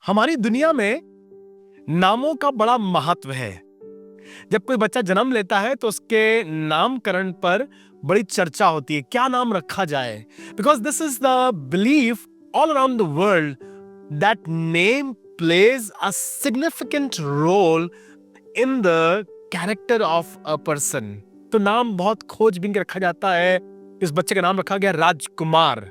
हमारी दुनिया में नामों का बड़ा महत्व है। जब कोई बच्चा जन्म लेता है तो उसके नामकरण पर बड़ी चर्चा होती है, क्या नाम रखा जाए। Because this is the belief all around the world that name plays a significant role in the character of a person. तो नाम बहुत खोजबीन के रखा जाता है। इस बच्चे का नाम रखा गया राजकुमार।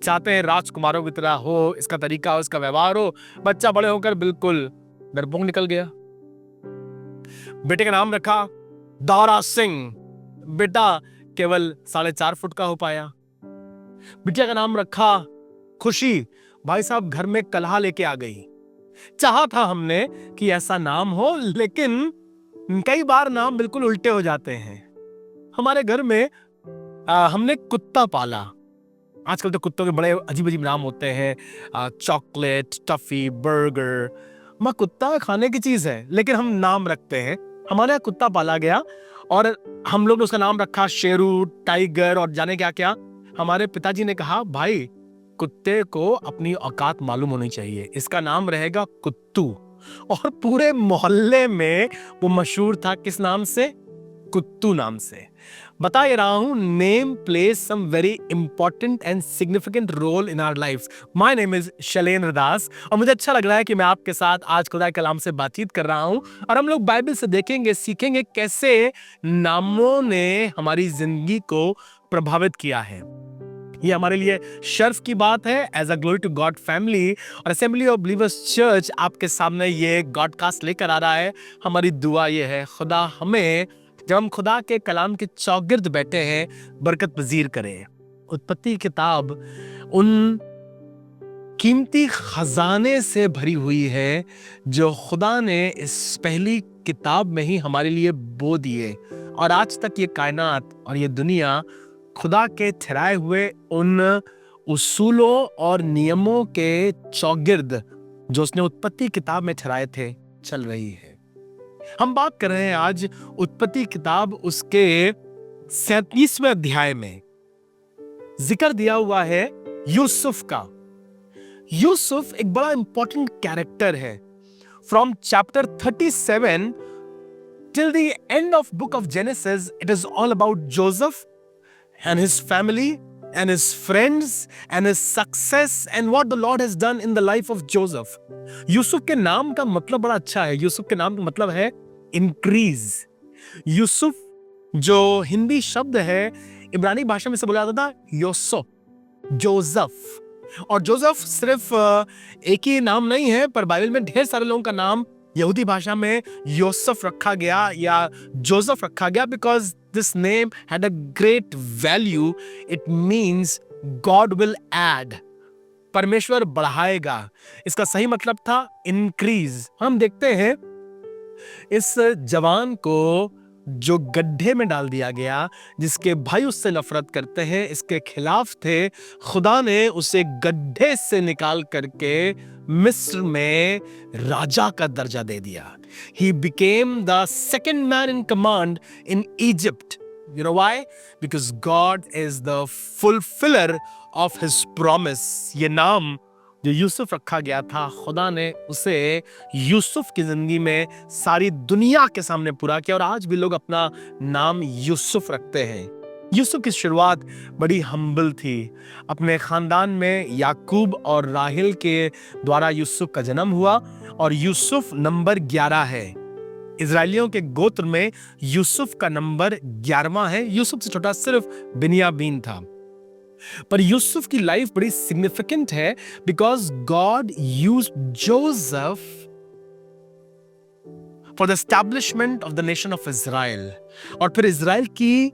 चाहते हैं राजकुमारों की तरह हो, इसका तरीका हो, इसका व्यवहार हो। बच्चा बड़े होकर बिल्कुल डरपोक निकल गया। बेटे का नाम रखा दारा सिंह। बेटा केवल 4.5 फुट का हो पाया। बिटिया का नाम रखा खुशी। भाई साहब घर में कलह लेके आ गई। चाहा था हमने कि ऐसा नाम हो, लेकिन कई बार नाम बिल्कुल उल्टे हो जाते हैं। हमारे घर में हमने कुत्ता पाला। आजकल तो कुत्तों के बड़े अजीब अजीब नाम होते हैं, चॉकलेट, टफी, बर्गर। माँ कुत्ता खाने की चीज है, लेकिन हम नाम रखते हैं। हमारे यहाँ कुत्ता पाला गया और हम लोग ने उसका नाम रखा शेरू, टाइगर और जाने क्या क्या। हमारे पिताजी ने कहा, भाई कुत्ते को अपनी औकात मालूम होनी चाहिए, इसका नाम रहेगा कुत्तू। और पूरे मोहल्ले में वो मशहूर था किस नाम से? कुत्तू नाम से। बता ये रहा हूं, name plays some very important and significant role in our life. My name is Shailendra Das और मुझे अच्छा लग रहा है कि मैं आपके साथ आज खुदा के कलाम से बातचीत कर रहा हूं और हम लोग बाइबल से देखेंगे, सीखेंगे कैसे नामों ने हमारी जिंदगी को प्रभावित किया है। ये हमारे लिए शर्फ की बात है। As a glory to God family और असेंबली ऑफ बिलीवर्स चर्च आपके सामने ये गॉडकास्ट लेकर आ रहा है। हमारी दुआ ये है, खुदा हमें जब हम खुदा के कलाम के चौगिर्द बैठे हैं बरकत पजीर करें। उत्पत्ति किताब उन कीमती खजाने से भरी हुई है जो खुदा ने इस पहली किताब में ही हमारे लिए बो दिए, और आज तक ये कायनात और ये दुनिया खुदा के ठहराए हुए उन उसूलों और नियमों के चौगिर्द जो उसने उत्पत्ति किताब में ठहराए थे चल रही है। हम बात कर रहे हैं आज उत्पत्ति किताब उसके 37वें अध्याय में जिक्र दिया हुआ है यूसुफ का। यूसुफ एक बड़ा इंपॉर्टेंट कैरेक्टर है। From chapter 37 till the end of book of Genesis, it is all about Joseph and his family and his friends and his success and what the Lord has done in the life of Joseph. Yusuf के नाम का मतलब बड़ा अच्छा है। यूसुफ के नाम का मतलब है इंक्रीज। यूसुफ जो हिंदी शब्द है, इब्रानी भाषा में से बोला जाता था योसो, जोसेफ। और जोसेफ सिर्फ एक ही नाम नहीं है, पर बाइबल में ढेर सारे लोगों का नाम यहूदी भाषा में योसेफ रखा गया या जोसेफ रखा गया because this name had a great value. It means God will add, परमेश्वर बढ़ाएगा। इसका सही मतलब था इंक्रीज। हम देखते हैं इस जवान को जो गड्ढे में डाल दिया गया, जिसके भाई उससे नफरत करते हैं, इसके खिलाफ थे, खुदा ने उसे गड्ढे से निकाल करके मिस्र में राजा का दर्जा दे दिया। He became the second man in command in Egypt. You know why? Because God is the fulfiller of his promise. ये नाम जो यूसुफ रखा गया था, खुदा ने उसे यूसुफ की जिंदगी में सारी दुनिया के सामने पूरा किया और आज भी लोग अपना नाम यूसुफ रखते हैं। यूसुफ की शुरुआत बड़ी हम्बल थी। अपने खानदान में याकूब और राहिल के द्वारा यूसुफ का जन्म हुआ और यूसुफ नंबर 11 है। इजराइलियों के गोत्र में यूसुफ का नंबर 11वां है। यूसुफ से छोटा सिर्फ बिन्यामीन था। पर यूसुफ की लाइफ बड़ी सिग्निफिकेंट है because God used Joseph for the establishment of the nation of Israel. और फिर इजराइल की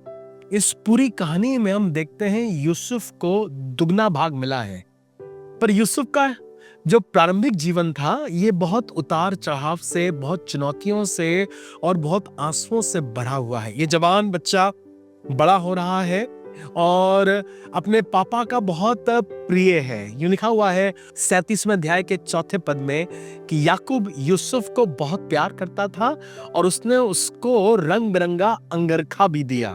इस पूरी कहानी में हम देखते हैं यूसुफ को दुगना भाग मिला है। पर यूसुफ का जो प्रारंभिक जीवन था, ये बहुत उतार चढ़ाव से, बहुत चुनौतियों से और बहुत आंसुओं से भरा हुआ है। ये जवान बच्चा बड़ा हो रहा है और अपने पापा का बहुत प्रिय है। यूं लिखा हुआ है 37वें अध्याय के 4 पद में कि याकूब यूसुफ को बहुत प्यार करता था और उसने उसको रंग बिरंगा अंगरखा भी दिया।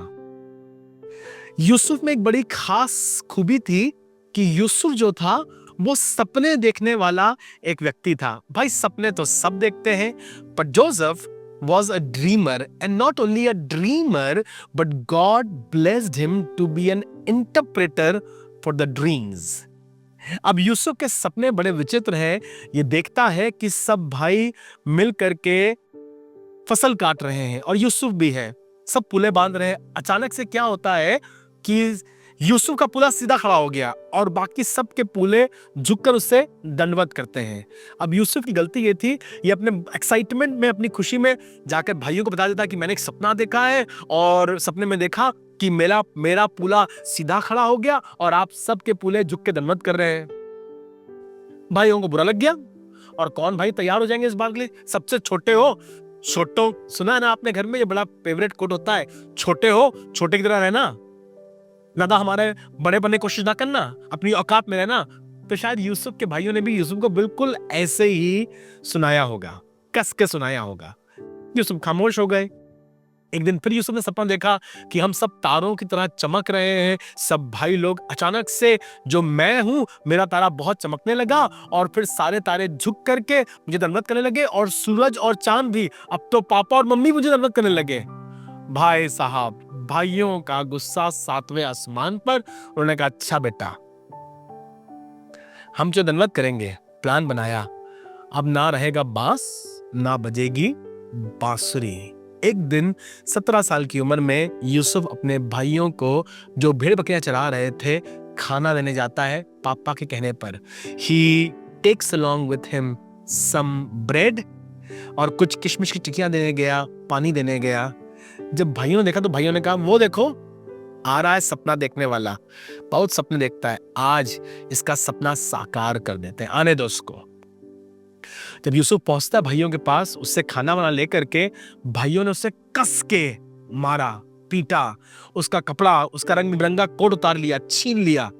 यूसुफ में एक बड़ी खास खूबी थी कि यूसुफ जो था वो सपने देखने वाला एक व्यक्ति था। भाई सपने तो सब देखते हैं, पर Joseph was a dreamer, and not only a dreamer, but God blessed him to be an interpreter for the dreams. अब यूसुफ के सपने बड़े विचित्र हैं। ये देखता है कि सब भाई मिल करके फसल काट रहे हैं और यूसुफ भी है, सब पुले बांध रहे हैं। अचानक से क्या होता है कि यूसुफ का पुला सीधा खड़ा हो गया और बाकी सब के पुले झुककर उससे दंडवत करते हैं। अब यूसुफ की गलती ये थी, ये अपने एक्साइटमेंट में, अपनी खुशी में जाकर भाइयों को बता देता कि मैंने एक सपना देखा है और सपने में देखा कि मेरा पुला सीधा खड़ा हो गया और आप सबके पुले झुक के दंडवत कर रहे हैं। भाइयों को बुरा लग गया और कौन भाई तैयार हो जाएंगे इस बात के लिए? सबसे छोटे हो, छोटों, सुना है ना आपने घर में, ये बड़ा फेवरेट कोट होता है, छोटे हो छोटे की तरह रहना, ज्यादा हमारे बड़े बनने की कोशिश ना करना, अपनी औकात में रहना। तो शायद यूसुफ के भाइयों ने भी यूसुफ को बिल्कुल ऐसे ही सुनाया होगा, कस के सुनाया होगा। यूसुफ खामोश हो गए। एक दिन फिर यूसुफ ने सपना देखा कि हम सब तारों की तरह चमक रहे हैं, सब भाई लोग। अचानक से जो मैं हूं, मेरा तारा बहुत चमकने लगा और फिर सारे तारे झुक करके मुझे दंडवत करने लगे और सूरज और चांद भी। अब तो पापा और मम्मी मुझे दंडवत करने लगे। भाई साहब, भाइयों का गुस्सा सातवें आसमान पर। उन्होंने कहा अच्छा बेटा, हम जो दंडवत करेंगे, प्लान बनाया, अब ना रहेगा बांस, ना बजेगी बांसुरी। एक दिन 17 साल की उम्र में यूसुफ अपने भाइयों को जो भेड़ बकरियां चरा रहे थे खाना देने जाता है पापा के कहने पर। He takes along with him some bread और कुछ किशमिश की टिक्कियां देने गया, पानी देने गया। जब भाइयों ने देखा तो भाइयों ने कहा वो देखो आ रहा है सपना देखने वाला, बहुत सपने देखता है, आज इसका सपना साकार कर देते हैं, आने दो उसको। जब यूसुफ पहुंचता है भाइयों के पास, उससे खाना वाना लेकर के, भाइयों ने उसे कस के मारा, पीटा, उसका कपड़ा, उसका रंग बिरंगा कोट उतार लिया, छीन लिया,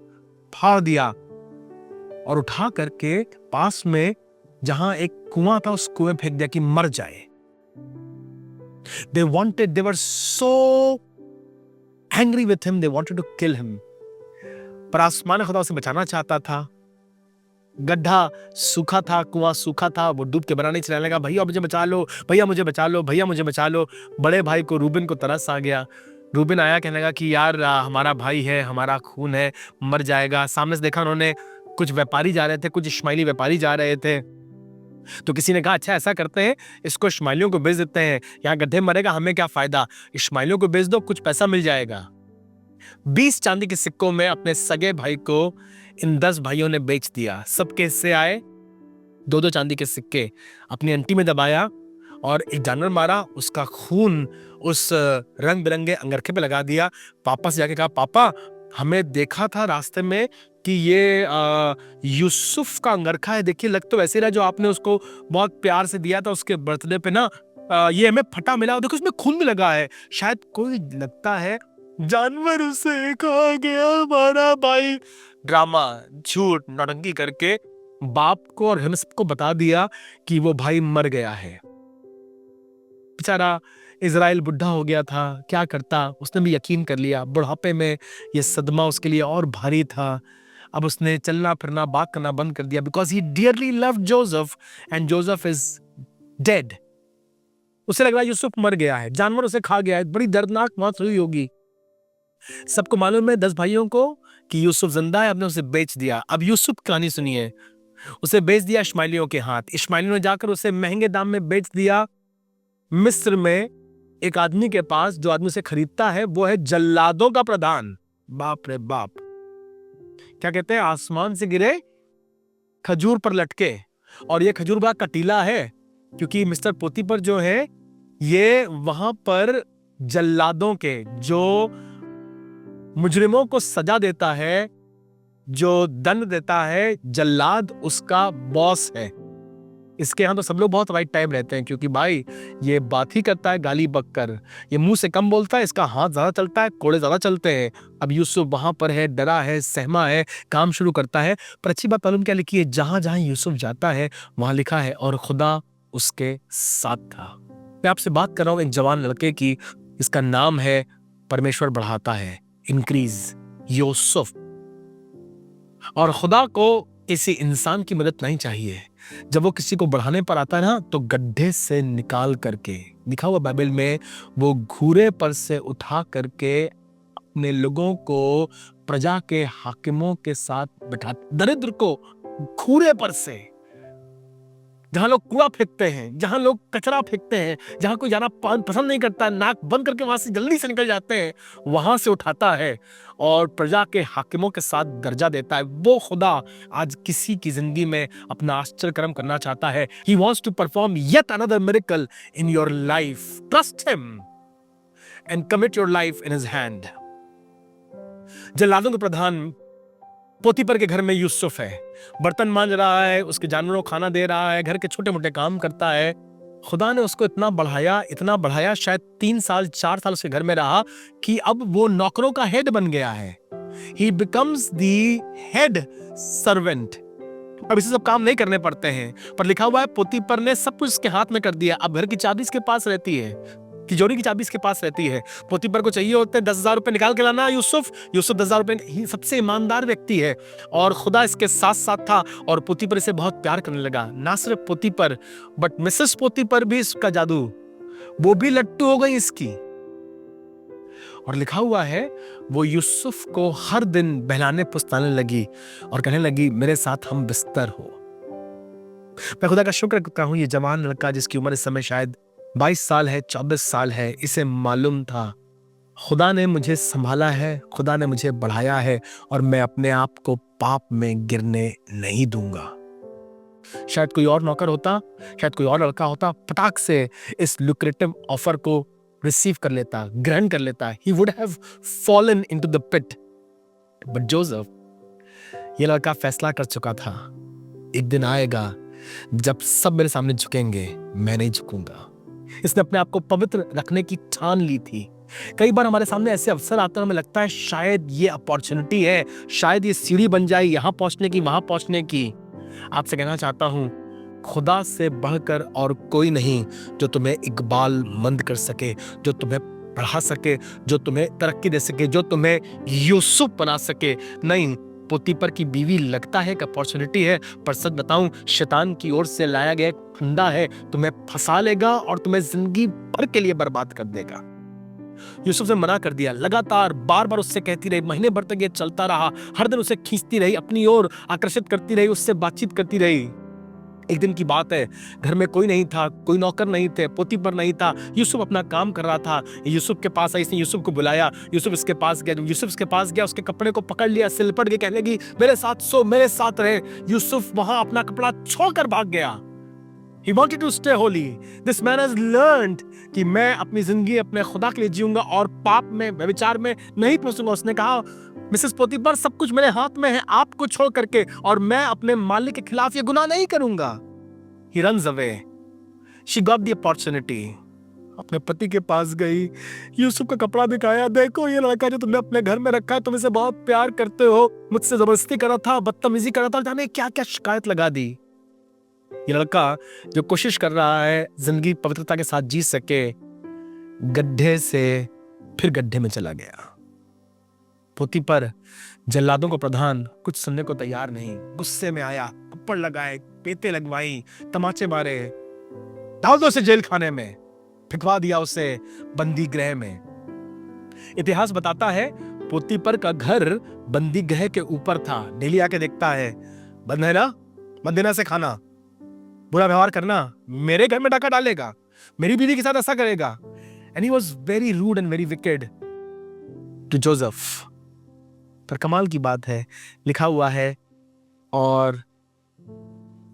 फाड़ दिया और उठा करके पास में जहां एक कुआं था उस कुएं फेंक दिया कि मर जाए। They were so angry with him, they wanted to kill him. पर आसमान खुदा उसे बचाना चाहता था। गड्ढा सूखा था, कुआं सूखा था, वो डूब के बनाने चलाने लगा, भैया मुझे बचा लो, भैया मुझे बचा लो, भैया मुझे बचा लो। बड़े भाई को, रूबेन को तरस आ गया। रूबेन आया, कहने लगा कि यार हमारा भाई है, हमारा खून है, मर जाएगा। सामने से देखा उन्होंने, कुछ व्यापारी जा रहे थे, कुछ इश्माइली व्यापारी जा रहे थे। तो किसी ने कहा अच्छा ऐसा करते हैं, इसको इश्माइलियों को बेच देते हैं, यहाँ गड्ढे मरेगा, हमें क्या फायदा, इश्माइलियों को बेच दो, कुछ पैसा मिल जाएगा। 20 चांदी के सिक्कों में अपने सगे भाई को इन 10 भाइयों ने बेच दिया। सबके हिस्से आए, 2-2 चांदी के सिक्के अपनी अंटी में दबाया और एक जानवर मारा, उसका खून उस रंग बिरंगे अंगरखे पे लगा दिया। पापा से जाके कहा पापा, हमें देखा था रास्ते में कि ये यूसुफ का अंगरखा है, देखिए लग तो वैसे रहा जो आपने उसको बहुत प्यार से दिया था उसके बर्थडे पे ना, ये हमें फटा मिला, देखो इसमें खून भी लगा है, शायद कोई लगता है जानवर उसे खा गया हमारा भाई। ड्रामा, झूठ, नौटंकी करके बाप को और हम सबको बता दिया कि वो भाई मर गया है। बेचारा इजराइल बुढ़ा हो गया था, क्या करता, उसने भी यकीन कर लिया। बुढ़ापे में ये सदमा उसके लिए और भारी था। अब उसने चलना फिरना, बात करना बंद कर दिया, because he dearly loved Joseph and Joseph is dead. उसे लग रहा है यूसुफ मर गया है, जानवर उसे खा गया है, बड़ी दर्दनाक मौत हुई होगी। सबको मालूम है 10 भाइयों को कि यूसुफ जिंदा है, आपने उसे बेच दिया। अब यूसुफ की कहानी सुनिए, उसे बेच दिया इश्माइलियों के हाथ। इश्माइलियों ने जाकर उसे महंगे दाम में बेच दिया मिस्र में एक आदमी के पास, जो आदमी उसे खरीदता है वो है जल्लादों का प्रधान। बाप रे बाप, क्या कहते हैं, आसमान से गिरे खजूर पर लटके। और ये खजूर बड़ा कटीला है, क्योंकि मिस्टर पोतीफर जो है ये वहां पर जल्लादों के, जो मुजरिमों को सजा देता है, जो दंड देता है, जल्लाद उसका बॉस है। इसके यहाँ तो सब लोग बहुत राइट टाइम रहते हैं, क्योंकि भाई ये बात ही करता है गाली बककर, ये मुंह से कम बोलता है, इसका हाथ ज्यादा चलता है, कोड़े ज्यादा चलते हैं। अब यूसुफ वहां पर है, डरा है, सहमा है, काम शुरू करता है। पर अच्छी बात मालूम क्या लिखी है, जहां जहां यूसुफ जाता है वहां लिखा है और खुदा उसके साथ था। मैं आपसे बात कर रहा हूं एक जवान लड़के की, इसका नाम है परमेश्वर बढ़ाता है, इंक्रीज, यूसुफ। और खुदा को किसी इंसान की मदद नहीं चाहिए। जब वो किसी को बढ़ाने पर आता है ना, तो गड्ढे से निकाल करके, लिखा हुआ बाइबल में, वो घूरे पर से उठा करके अपने लोगों को प्रजा के हाकिमों के साथ बिठा, दरिद्र को घूरे पर से, जहां लोग कूड़ा फेंकते हैं, जहां लोग कचरा फेंकते हैं, जहां कोई जाना पसंद नहीं करता, नाक बंद करके वहां से जल्दी से निकल जाते हैं, वहां से उठाता है और प्रजा के हाकिमों के साथ दर्जा देता है। वो खुदा आज किसी की जिंदगी में अपना आश्चर्य कर्म करना चाहता है। He wants to perform yet another miracle in your life. Trust him and commit your life in his hand. जल्लादों के प्रधान पोतीपर के घर में यूसुफ है, बर्तन मांज रहा है, उसके जानवरों को खाना दे रहा है, घर के छोटे मोटे काम करता है। खुदा ने उसको इतना बढ़ाया, शायद 3 साल 4 साल उसके घर में रहा कि अब वो नौकरों का हेड बन गया है। He becomes the head servant. अब इसे सब काम नहीं करने पड़ते हैं, पर लिखा हुआ है पोतीपर ने सब कुछ उसके हाथ में कर दिया। अब घर की चाबी इसके पास रहती है, तिजोरी की चाबी इसके पास रहती है। पोतीपर को चाहिए होते 10,000 रुपए निकाल के लाना, यूसुफ 10,000 रुपए, ही सबसे ईमानदार व्यक्ति है और खुदा इसके साथ साथ था और पोतीपर इसे बहुत प्यार करने लगा। ना सिर्फ पोतीपर, बट मिसेस पोतीपर भी इसका जादू, वो भी लट्टू हो गई इसकी। और लिखा हुआ है वो यूसुफ को हर दिन बहलाने पुस्ताने लगी और कहने लगी, मेरे साथ हम बिस्तर हो। मैं खुदा का शुक्र करता हूं, ये जवान लड़का जिसकी उम्र इस समय शायद 22 साल है, 24 साल है, इसे मालूम था खुदा ने मुझे संभाला है, खुदा ने मुझे बढ़ाया है और मैं अपने आप को पाप में गिरने नहीं दूंगा। शायद कोई और नौकर होता, शायद कोई और लड़का होता, फटाक से इस लुक्रेटिव ऑफर को रिसीव कर लेता, ग्रहण कर लेता। He would have fallen into the pit. But Joseph, ये लड़का फैसला कर चुका था, एक दिन आएगा जब सब मेरे सामने झुकेंगे, मैं नहीं झुकूंगा। इसने अपने आप को पवित्र रखने की ठान ली थी। कई बार हमारे सामने ऐसे अवसर आते हैं, हमें लगता है शायद ये अपॉर्चुनिटी है, शायद ये सीढ़ी बन जाए यहां पहुंचने की, वहां पहुंचने की। आपसे कहना चाहता हूं, खुदा से बढ़कर और कोई नहीं जो तुम्हें इकबाल मंद कर सके, जो तुम्हें बढ़ा सके, जो तुम्हें तरक्की दे सके, जो तुम्हें यूसुफ बना सके। नहीं, पोतीपर की बीवी लगता है कि अपॉर्चुनिटी है, पर सच बताऊं, शैतान की ओर से लाया गया एक फंदा है, तुम्हें फंसा लेगा और तुम्हें जिंदगी भर के लिए बर्बाद कर देगा। यूसुफ से मना कर दिया, लगातार बार बार उससे कहती रही, महीने भर तक ये चलता रहा, हर दिन उसे खींचती रही, अपनी ओर आकर्षित करती रही, उससे बातचीत करती रही। एक दिन की बात है, घर में कोई नहीं था, कोई नौकर नहीं थे, पोतीपर नहीं था, यूसुफ अपना काम कर रहा था। यूसुफ के पास आई, इसने यूसुफ को बुलाया, यूसुफ इसके पास गया। जब यूसुफ इसके पास गया, उसके कपड़े को पकड़ लिया, सिलपट के कहने लगी, मेरे साथ सो, मेरे साथ रहे। यूसुफ वहां अपना कपड़ा छोड़कर भाग गया। He wanted to stay holy. This man has learned कि मैं अपनी जिंदगी अपने खुदा के लिए जीऊंगा और पाप में, व्यभिचार में नहीं फंसूंगा। उसने कहा, मिसेस पोतीपर, सब कुछ मेरे हाथ में है आपको छोड़ करके, और मैं अपने मालिक के खिलाफ ये गुनाह नहीं करूंगा। He runs away. She got the opportunity. अपने पति के पास गई, यूसुफ का कपड़ा दिखाया, देखो ये लड़का जो तुमने अपने घर में रखा है, तुम इसे बहुत प्यार करते हो, मुझसे जबरदस्ती करा था, बदतमीजी करा था, जाने क्या क्या शिकायत लगा दी। ये लड़का जो कोशिश कर रहा है जिंदगी पवित्रता के साथ जी सके, गड्ढे से फिर गड्ढे में चला गया। पोतीपर, जल्लादों को प्रधान, कुछ सुनने को तैयार नहीं, गुस्से में आया, थप्पड़ लगाए, पेटे लगवाई, तमाचे मारे, डाल दो उसे जेल खाने में, फिकवा दिया उसे बंदी गृह में। इतिहास बताता है पोतीपर का घर बंदी गृह के ऊपर था। डेली आके देखता है, बंद है ना, मत देना से खाना, बुरा व्यवहार करना, मेरे घर में डाका डालेगा, मेरी बीवी के साथ ऐसा करेगा। And he was very rude and very wicked to Joseph. पर कमाल की बात है, लिखा हुआ है, और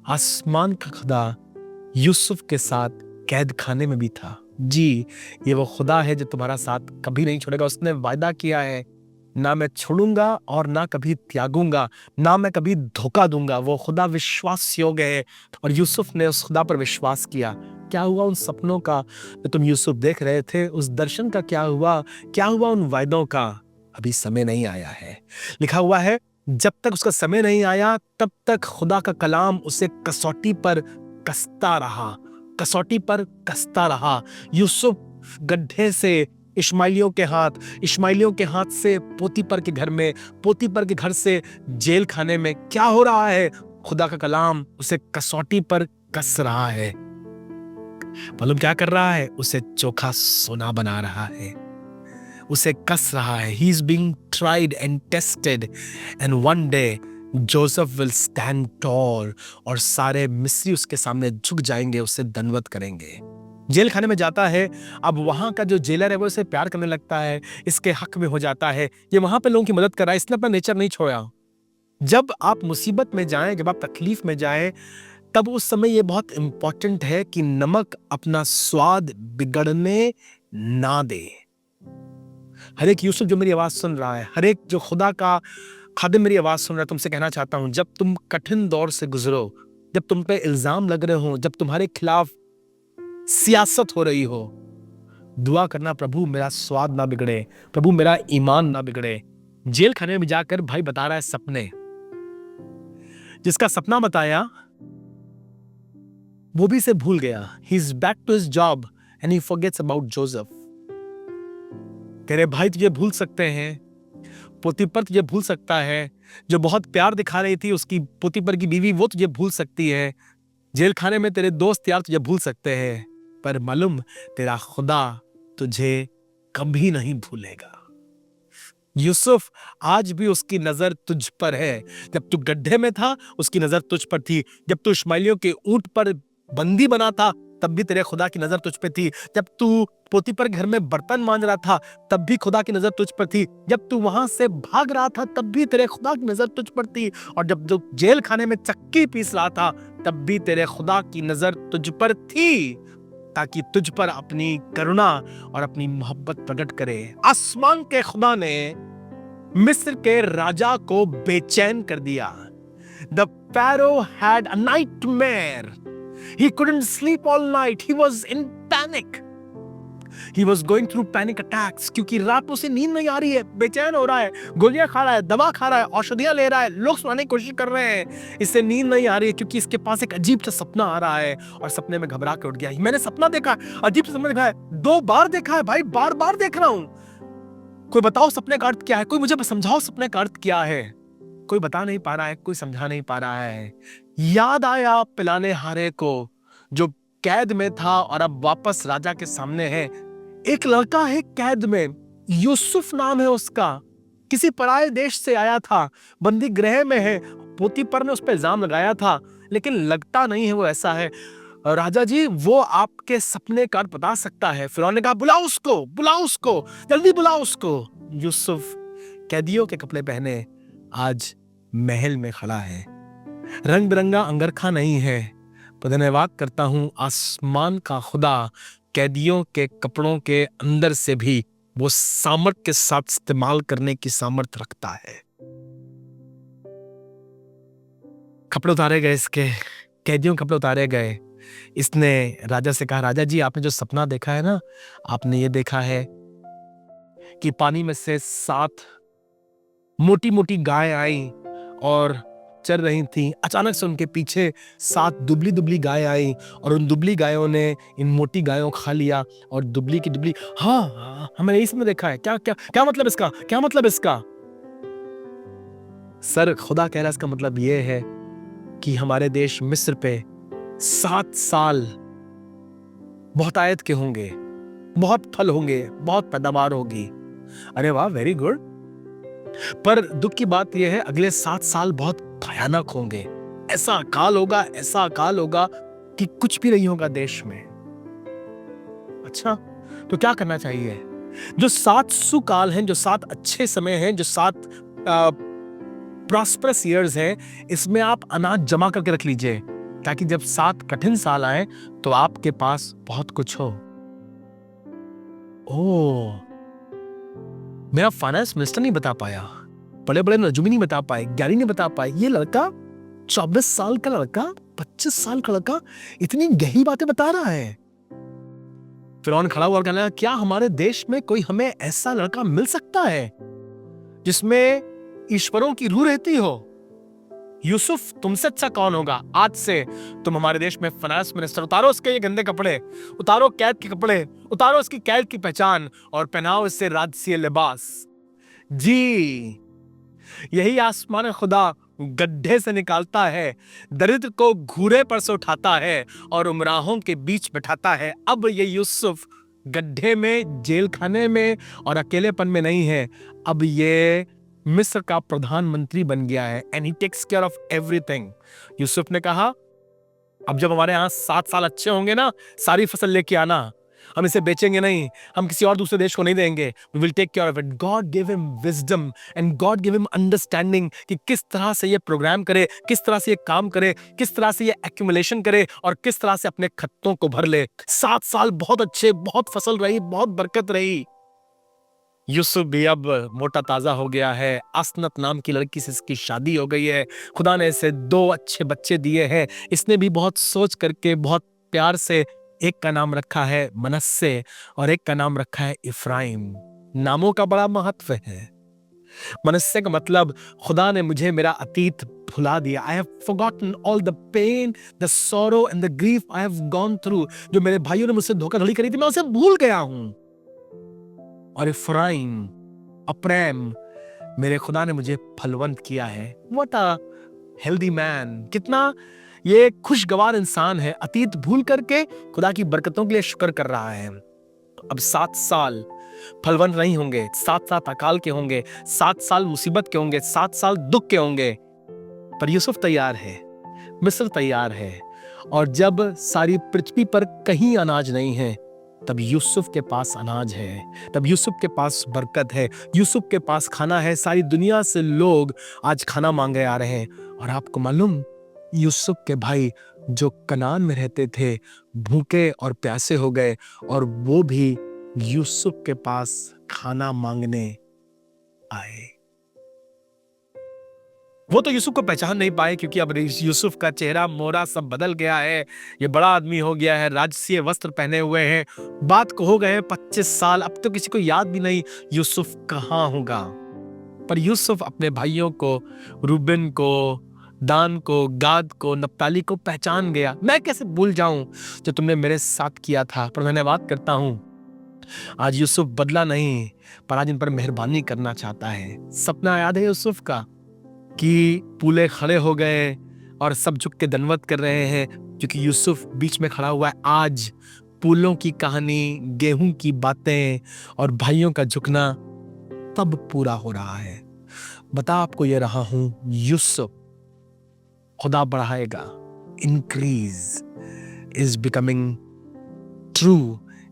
आसमान का खुदा यूसुफ के साथ कैद खाने में भी था। जी, ये वो खुदा है जो तुम्हारा साथ कभी नहीं छोड़ेगा। उसने वायदा किया है, ना मैं छोड़ूंगा और ना कभी त्यागूंगा, ना मैं कभी धोखा दूंगा। वो खुदा विश्वास योग्य है और यूसुफ ने उस खुदा पर विश्वास किया। क्या हुआ उन सपनों का जो तुम यूसुफ देख रहे थे, उस दर्शन का क्या हुआ, क्या हुआ उन वायदों का? अभी समय नहीं आया है। लिखा हुआ है, जब तक उसका समय नहीं आया तब तक खुदा का कलाम उसे कसौटी पर कसता रहा, कसौटी पर कसता रहा। यूसुफ गड्ढे से इश्माइलियों के हाथ से पोतीपर के घर में, पोतीपर के घर से जेल खाने में क्या हो रहा है? खुदा का कलाम उसे कसौटी पर कस रहा है। मालूम क्या कर रहा है? उसे चोखा सोना बना रहा है, उसे कस रहा है। He is being tried and tested and one day Joseph will stand tall और सारे मिस्री उसके सामने झुक जाएंगे, उससे दंडवत करेंगे। जेल खाने में जाता है। अब वहां का जो जेलर है वो इसे प्यार करने लगता है, इसके हक में हो जाता है, ये वहां पे लोगों की मदद कर रहा है, इसने अपना नेचर नहीं छोड़ा। जब आप मुसीबत में जाएं, जब आप तकलीफ में जाएं, तब उस समय ये बहुत इंपॉर्टेंट है कि नमक अपना स्वाद बिगड़ने ना दे। हर एक यूसुफ जो मेरी आवाज सुन रहा है, हर एक जो खुदा का खादिम मेरी आवाज सुन रहा है, तुमसे कहना चाहता हूं, जब तुम कठिन दौर से गुजरो, जब तुम पे इल्जाम लग रहे हो, जब तुम्हारे खिलाफ सियासत हो रही हो, दुआ करना, प्रभु मेरा स्वाद ना बिगड़े, प्रभु मेरा ईमान ना बिगड़े। जेल खाने में जाकर भाई बता रहा है सपने, जिसका सपना बताया वो भी इसे भूल गया। He is back to his job and he forgets about Joseph. कह रहे भाई तुझे भूल सकते हैं, पोतीपर तुझे भूल सकता है, जो बहुत प्यार दिखा रही थी उसकी पोतीपर की बीवी, वो तुझे भूल सकती है, जेल खाने में तेरे दोस्त यार तुझे भूल सकते हैं, पर मालूम तेरा खुदा तुझे कभी नहीं भूलेगा। यूसुफ, आज भी उसकी नजर तुझ पर है। जब तू गड्ढे में था उसकी नजर तुझ पर थी, जब तू इश्माइलियों के ऊंट पर बंदी बना था तब भी तेरे खुदा की नजर तुझ पे थी, जब तू पोतीपर घर में बर्तन मांज रहा था तब भी खुदा की नजर तुझ पर थी, जब तू वहां से भाग रहा था तब भी तेरे खुदा की नजर तुझ पर थी, और जब तू जेल खाने में चक्की पीस रहा था तब भी तेरे खुदा की नजर तुझ पर थी, ताकि तुझ पर अपनी करुणा और अपनी मोहब्बत प्रकट करे। आसमान के खुदा ने मिस्र के राजा को बेचैन कर दिया। The Pharaoh had a nightmare. He couldn't sleep all night. He was in panic. He was going through panic attacks क्योंकि रात में उसे नींद नहीं आ रही है, बेचैन हो रहा है, गोलियां खा रहा है, दवा खा रहा है, औषधियां ले रहा है, लोग सुनाने की कोशिश कर रहे हैं, इससे नींद नहीं आ रही है क्योंकि इसके पास एक अजीब सा सपना आ रहा है और सपने में घबरा के उठ गया। मैंने सपना देखा, अजीब सा सपना देखा है, 2 बार देखा है भाई, बार बार देख रहा हूं। कोई बताओ सपने का अर्थ क्या है, कोई मुझे समझाओ सपने का अर्थ क्या है। कोई बता नहीं पा रहा है, कोई समझा नहीं पा रहा है। याद आया पिलाने हारे को जो कैद में था और अब वापस राजा के सामने है। एक लड़का है कैद में, यूसुफ नाम है उसका, किसी पराये देश से आया था, बंदी गृह में है, पोतीपर ने उस पर इल्जाम लगाया था, लेकिन लगता नहीं है वो ऐसा है। राजा जी वो आपके सपने का अर्थ बता सकता है। फिरौन ने कहा बुलाओ उसको, जल्दी बुलाओ उसको। यूसुफ कैदियों के कपड़े पहने आज महल में खड़ा है, रंग बिरंगा अंगरखा नहीं है, पर धन्यवाद करता हूं आसमान का खुदा कैदियों के कपड़ों के अंदर से भी वो सामर्थ के साथ इस्तेमाल करने की सामर्थ रखता है। कपड़े उतारे गए, इसके कैदियों के कपड़े उतारे गए। इसने राजा से कहा, राजा जी आपने जो सपना देखा है ना, आपने ये देखा है कि पानी में से 7 मोटी मोटी गाय आई और चल रही थी। अचानक से उनके पीछे 7 दुबली दुबली गाय आई और उन दुबली गायों ने इन मोटी गायों खा लिया और दुबली की दुबली। हाँ हमने इसमें देखा है। क्या मतलब इसका, क्या मतलब इसका? सर खुदा कह रहा है इसका मतलब ये है कि हमारे देश मिस्र पे 7 साल बहुत आयत के होंगे, बहुत फल होंगे, बहुत पैदावार होगी। अरे वाह, वेरी गुड। पर दुख की बात यह है अगले 7 साल बहुत भयानक होंगे। ऐसा अकाल होगा कि कुछ भी नहीं होगा देश में। अच्छा, तो क्या करना चाहिए? जो 7 सुकाल हैं, जो 7 अच्छे समय हैं, जो 7 प्रॉस्परस इयर्स हैं, इसमें आप अनाज जमा करके रख लीजिए ताकि जब 7 कठिन साल आए तो आपके पास बहुत कुछ हो। ओह, मेरा फाइनेंस मिनिस्टर नहीं बता पाया, बड़े बड़े नजूमी नहीं बता पाए, ज्ञानी नहीं बता पाए, ये लड़का 24 साल का लड़का, 25 साल का लड़का इतनी गहरी बातें बता रहा है। फिरौन खड़ा हुआ और कहना, क्या हमारे देश में कोई हमें ऐसा लड़का मिल सकता है जिसमें ईश्वरों की रूह रहती हो? यूसुफ तुमसे अच्छा कौन होगा? आज से तुम हमारे देश में फाइनेंस मिनिस्टर। उतारो उसके ये गंदे कपड़े, उतारो कैद के कपड़े, उतारो इसकी कैद की पहचान और पहनाओ इससे राजसीय लिबास। जी, यही आसमान खुदा गड्ढे से निकालता है, दरिद्र को घूरे पर से उठाता है और उमराहों के बीच बैठाता है। अब ये यूसुफ गड्ढे में, जेल खाने में और अकेलेपन में नहीं है, अब ये मिस्र का प्रधानमंत्री बन गया है। And he takes care of everything. Yusuf ने कहा, अब जब हमारे यहाँ 7 साल अच्छे होंगे ना, सारी फसल लेके आना, हम इसे बेचेंगे नहीं, हम किसी और दूसरे देश को नहीं देंगे, we will take care of it। God gave him wisdom and God gave him understanding कि किस तरह से ये प्रोग्राम करे, किस तरह से ये काम करे, किस तरह से ये accumulation करे और किस तरह से अपने खत्तों को भर ले। 7 साल बहुत अच्छे, बहुत फसल रही, बहुत बरकत रही। यूसुफ भी अब मोटा ताजा हो गया है, असनत नाम की लड़की से इसकी शादी हो गई है, खुदा ने इसे 2 अच्छे बच्चे दिए हैं। इसने भी बहुत सोच करके, बहुत प्यार से, एक का नाम रखा है मनस्से और एक का नाम रखा है इफ्राइम। नामों का बड़ा महत्व है। मनस्से का मतलब खुदा ने मुझे मेरा अतीत भुला दिया। I have forgotten all the pain, the sorrow and the grief I have gone through। जो मेरे भाइयों ने मुझसे धोखाधड़ी करी थी, मैं उसे भूल गया हूं। और इफ्राइम, अप्रैम, मेरे खुदा ने मुझे फलवंत किया है। What a healthy man। कितना ये खुशगवार इंसान है, अतीत भूल करके खुदा की बरकतों के लिए शुक्र कर रहा है। अब 7 साल फलवंत नहीं होंगे, 7 साल अकाल के होंगे, 7 साल मुसीबत के होंगे, 7 साल दुख के होंगे, पर यूसुफ तैयार है, मिस्र तैयार है। और जब सारी पृथ्वी पर कहीं अनाज नहीं है, तब यूसुफ के पास अनाज है, तब यूसुफ के पास बरकत है, यूसुफ के पास खाना है। सारी दुनिया से लोग आज खाना मांगे आ रहे हैं। और आपको मालूम, यूसुफ के भाई जो कनान में रहते थे, भूखे और प्यासे हो गए और वो भी यूसुफ के पास खाना मांगने आए। वो तो यूसुफ को पहचान नहीं पाए, क्योंकि अब यूसुफ का चेहरा मोहरा सब बदल गया है। ये बड़ा आदमी हो गया है, राजसीय वस्त्र पहने हुए हैं। बात को हो गए 25 साल, अब तो किसी को याद भी नहीं यूसुफ कहाँ होगा। पर यूसुफ अपने भाइयों को, रूबेन को, दान को, गाद को, नप्ताली को पहचान गया। मैं कैसे भूल जाऊं जो तुमने मेरे साथ किया था। पर मैं बात करता हूं, आज यूसुफ बदला नहीं, पर आज इन पर मेहरबानी करना चाहता है। सपना याद है यूसुफ का कि पूले खड़े हो गए और सब झुक के दंडवत कर रहे हैं, क्योंकि यूसुफ बीच में खड़ा हुआ है। आज पूलों की कहानी, गेहूं की बातें और भाइयों का झुकना तब पूरा हो रहा है। बता आपको ये रहा हूं, यूसुफ खुदा बढ़ाएगा। Increase is becoming true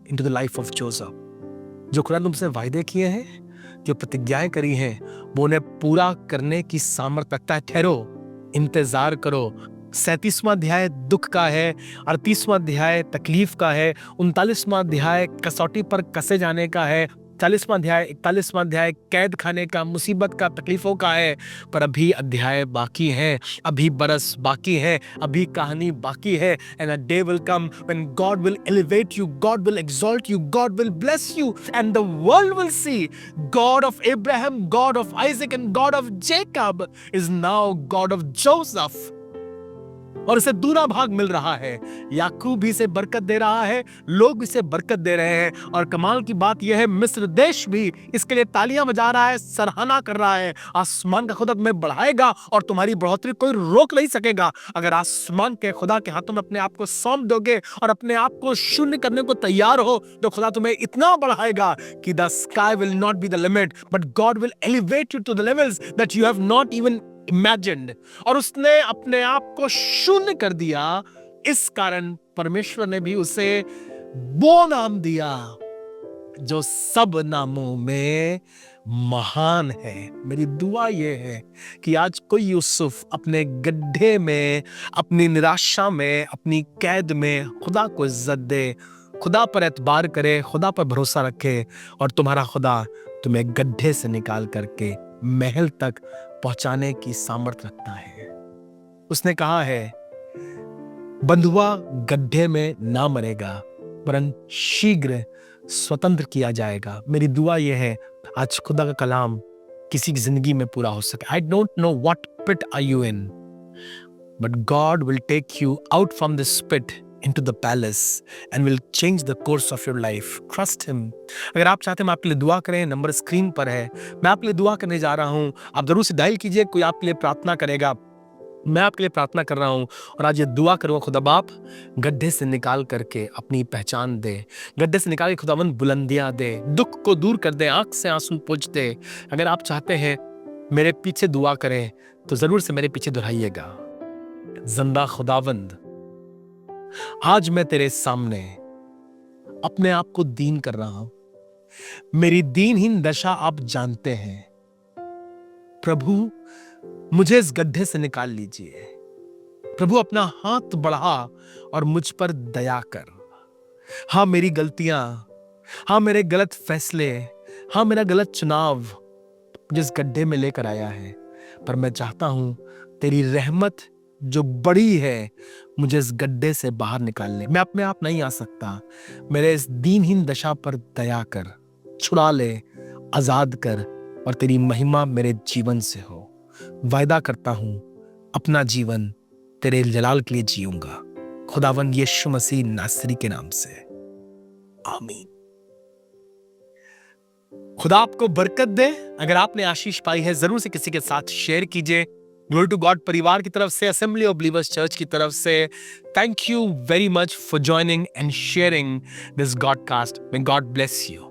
into the life of Joseph. जो खुदा तुमसे वायदे किए हैं, जो प्रतिज्ञाएं करी हैं, वो उन्हें पूरा करने की सामर्थ्य रखता है। ठहरो, इंतजार करो। 37वां अध्याय दुख का है, 38वां अध्याय तकलीफ का है, 39वां अध्याय कसौटी पर कसे जाने का है, 40वां अध्याय, 41वां अध्याय कैद खाने का, मुसीबत का, तकलीफों का है। पर अभी अध्याय बाकी है, अभी बरस बाकी है, अभी कहानी बाकी है। And a day will come when God will elevate you, God will exalt you, God will bless you and the world will see God of Abraham, God of Isaac and God of Jacob is now God of Joseph. और इसे दूना भाग मिल रहा है। याकूब भी इसे बरकत दे रहा है, लोग इसे बरकत दे रहे हैं। और कमाल की बात यह है, मिस्र देश भी इसके लिए तालियां बजा रहा है, सराहना कर रहा है। आसमान का खुदा तुम्हें बढ़ाएगा और तुम्हारी बढ़ोतरी कोई रोक नहीं सकेगा। अगर आसमान के खुदा के हाथों में अपने आप को सौंप दोगे और अपने आप को शून्य करने को तैयार हो, तो खुदा तुम्हें इतना बढ़ाएगा कि the sky will not be the limit, but God will elevate you to the levels that you have not even imagined. और उसने अपने आप को शून्य कर दिया, इस कारण परमेश्वर ने भी उसे वो नाम दिया जो सब नामों में महान है। मेरी दुआ यह है कि आज कोई यूसुफ अपने गड्ढे में, अपनी निराशा में, अपनी कैद में खुदा को इज्जत दे, खुदा पर एतबार करे, खुदा पर भरोसा रखे, और तुम्हारा खुदा तुम्हें गड्ढे से निकाल करके महल तक पहुंचाने की सामर्थ्य रखता है। उसने कहा है, बंधुआ गड्ढे में ना मरेगा, परंतु शीघ्र स्वतंत्र किया जाएगा। मेरी दुआ यह है आज खुदा का कलाम किसी की जिंदगी में पूरा हो सके। I don't know what pit are you in, but God will take you out from this pit into the palace and will change the course of your life. Trust him. अगर आप चाहते हैं मैं आपके लिए दुआ करें, नंबर स्क्रीन पर है, मैं आपके लिए दुआ करने जा रहा हूं, आप जरूर से डायल कीजिए, कोई आपके लिए प्रार्थना करेगा, मैं आपके लिए प्रार्थना कर रहा हूं और आज ये दुआ करूंगा, खुदा बाप गड्ढे से निकाल करके अपनी पहचान दे, गड्ढे से निकाल के खुदावन बुलंदियां दे, दुख को दूर कर दे, आंख से आंसू पोंछ दे। अगर आप चाहते हैं मेरे पीछे दुआ करें तो जरूर से मेरे पीछे दोहराइएगा। जिंदा खुदावंद, आज मैं तेरे सामने अपने आप को दीन कर रहा हूं, मेरी दीनहीन दशा आप जानते हैं। प्रभु मुझे इस गड्ढे से निकाल लीजिए। प्रभु अपना हाथ बढ़ा और मुझ पर दया कर। हाँ मेरी गलतियां, हाँ मेरे गलत फैसले, हाँ मेरा गलत चुनाव जिस गड्ढे में लेकर आया है, पर मैं चाहता हूं तेरी रहमत जो बड़ी है मुझे इस गड्ढे से बाहर निकाल ले। मैं अपने आप नहीं आ सकता, मेरे इस दीनहीन दशा पर दया कर, छुड़ा ले, आजाद कर और तेरी महिमा मेरे जीवन से हो। वायदा करता हूं अपना जीवन तेरे जलाल के लिए जीऊंगा, खुदावन यीशु मसीह नासरी के नाम से, आमीन। खुदा आपको बरकत दे। अगर आपने आशीष पाई है जरूर से किसी के साथ शेयर कीजिए। ग्लोरी टू गॉड परिवार की तरफ से, असेंबली ऑफ बिलीवर्स चर्च की तरफ से, thank you very much for joining and sharing this गॉडकास्ट। May God bless you.